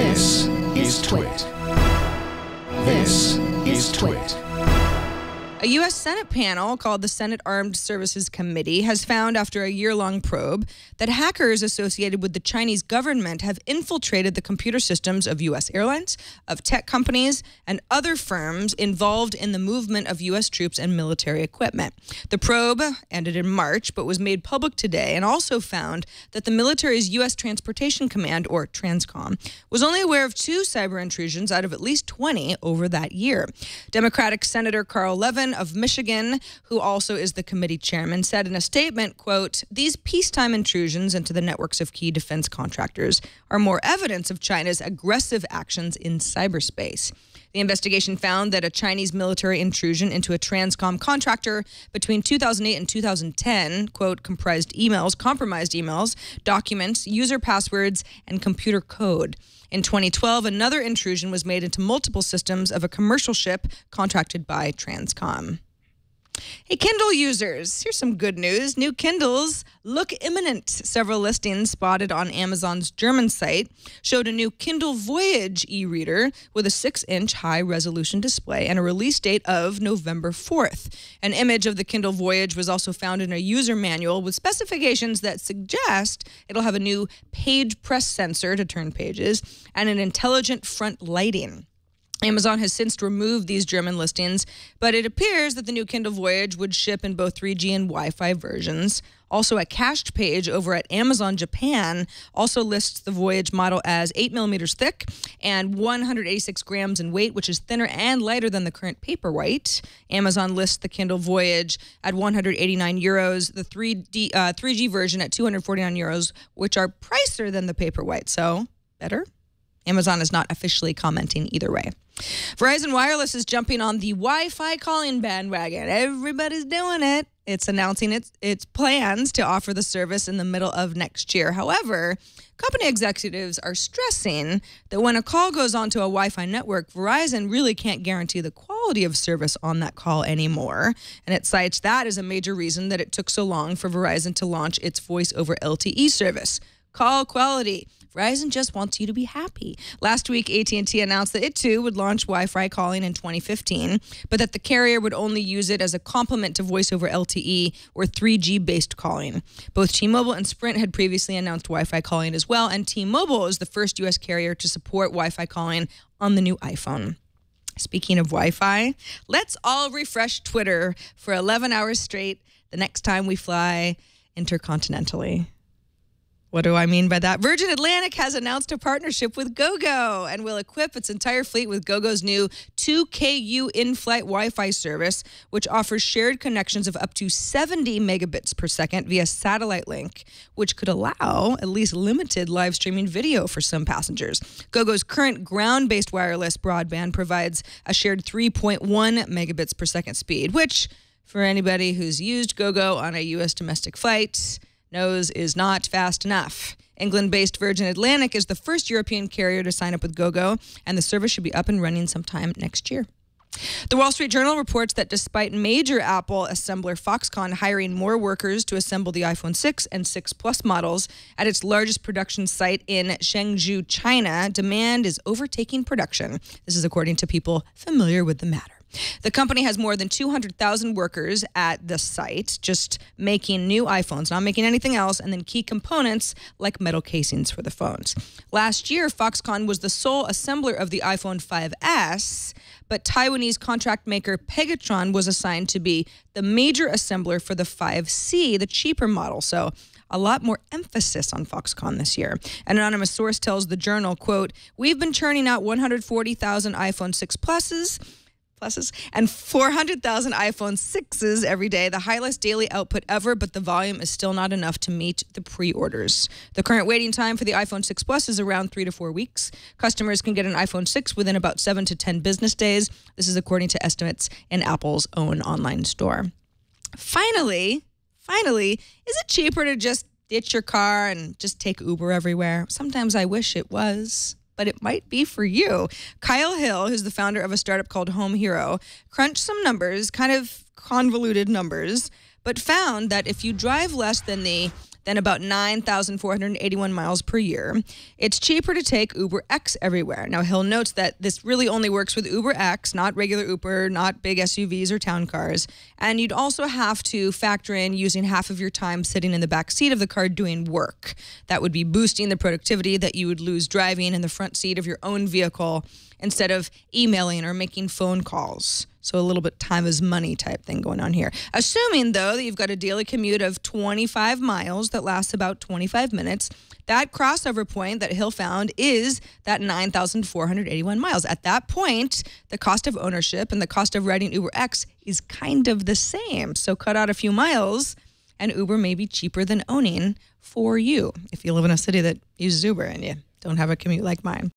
This is TWiT. This is TWiT. A U.S. Senate panel called the Senate Armed Services Committee has found after a year-long probe that hackers associated with the Chinese government have infiltrated the computer systems of U.S. airlines, of tech companies, and other firms involved in the movement of U.S. troops and military equipment. The probe ended in March, but was made public today and also found that the military's U.S. Transportation Command, or TRANSCOM, was only aware of 2 cyber intrusions out of at least 20 over that year. Democratic Senator Carl Levin of Michigan, who also is the committee chairman, said in a statement, quote, "These peacetime intrusions into the networks of key defense contractors are more evidence of China's aggressive actions in cyberspace." The investigation found that a Chinese military intrusion into a Transcom contractor between 2008 and 2010, quote, compromised emails, documents, user passwords, and computer code. In 2012, another intrusion was made into multiple systems of a commercial ship contracted by Transcom. Hey, Kindle users, here's some good news. New Kindles look imminent. Several listings spotted on Amazon's German site showed a new Kindle Voyage e-reader with a 6-inch high-resolution display and a release date of November 4th. An image of the Kindle Voyage was also found in a user manual with specifications that suggest it'll have a new page press sensor to turn pages and an intelligent front lighting. Amazon has since removed these German listings, but it appears that the new Kindle Voyage would ship in both 3G and Wi-Fi versions. Also, a cached page over at Amazon Japan also lists the Voyage model as 8 millimeters thick and 186 grams in weight, which is thinner and lighter than the current Paperwhite. Amazon lists the Kindle Voyage at 189 euros, the 3G version at 249 euros, which are pricier than the Paperwhite, so better. Amazon is not officially commenting either way. Verizon Wireless is jumping on the Wi-Fi calling bandwagon. Everybody's doing it. It's announcing its plans to offer the service in the middle of next year. However, company executives are stressing that when a call goes onto a Wi-Fi network, Verizon really can't guarantee the quality of service on that call anymore. And it cites that as a major reason that it took so long for Verizon to launch its voice over LTE service. Call quality. Verizon just wants you to be happy. Last week, AT&T announced that it too would launch Wi-Fi calling in 2015, but that the carrier would only use it as a complement to voice over LTE or 3G-based calling. Both T-Mobile and Sprint had previously announced Wi-Fi calling as well, and T-Mobile is the first U.S. carrier to support Wi-Fi calling on the new iPhone. Speaking of Wi-Fi, let's all refresh Twitter for 11 hours straight the next time we fly intercontinentally. What do I mean by that? Virgin Atlantic has announced a partnership with GoGo and will equip its entire fleet with GoGo's new 2Ku in-flight Wi-Fi service, which offers shared connections of up to 70 megabits per second via satellite link, which could allow at least limited live streaming video for some passengers. GoGo's current ground-based wireless broadband provides a shared 3.1 megabits per second speed, which, for anybody who's used GoGo on a U.S. domestic flight, knows is not fast enough. England-based Virgin Atlantic is the first European carrier to sign up with GoGo, and the service should be up and running sometime next year. The Wall Street Journal reports that despite major Apple assembler Foxconn hiring more workers to assemble the iPhone 6 and 6 Plus models at its largest production site in Chengdu, China, demand is overtaking production. This is according to people familiar with the matter. The company has more than 200,000 workers at the site, just making new iPhones, not making anything else, and then key components like metal casings for the phones. Last year, Foxconn was the sole assembler of the iPhone 5S, but Taiwanese contract maker Pegatron was assigned to be the major assembler for the 5C, the cheaper model. So a lot more emphasis on Foxconn this year. An anonymous source tells the Journal, quote, "We've been churning out 140,000 iPhone 6 Pluses and 400,000 iPhone 6s every day, the highest daily output ever, but the volume is still not enough to meet the pre-orders. The current waiting time for the iPhone 6 Plus is around 3 to 4 weeks. Customers can get an iPhone 6 within about 7 to 10 business days. This is according to estimates in Apple's own online store." Finally, is it cheaper to just ditch your car and just take Uber everywhere? Sometimes I wish it was, but it might be for you. Kyle Hill, who's the founder of a startup called Home Hero, crunched some numbers, kind of convoluted numbers, but found that if you drive less than the then about 9,481 miles per year. It's cheaper to take Uber X everywhere. Now, Hill notes that this really only works with Uber X, not regular Uber, not big SUVs or town cars. And you'd also have to factor in using half of your time sitting in the back seat of the car doing work. That would be boosting the productivity that you would lose driving in the front seat of your own vehicle instead of emailing or making phone calls. So a little bit time is money type thing going on here. Assuming, though, that you've got a daily commute of 25 miles that lasts about 25 minutes, that crossover point that Hill found is that 9,481 miles. At that point, the cost of ownership and the cost of riding Uber X is kind of the same. So cut out a few miles, and Uber may be cheaper than owning for you if you live in a city that uses Uber and you don't have a commute like mine.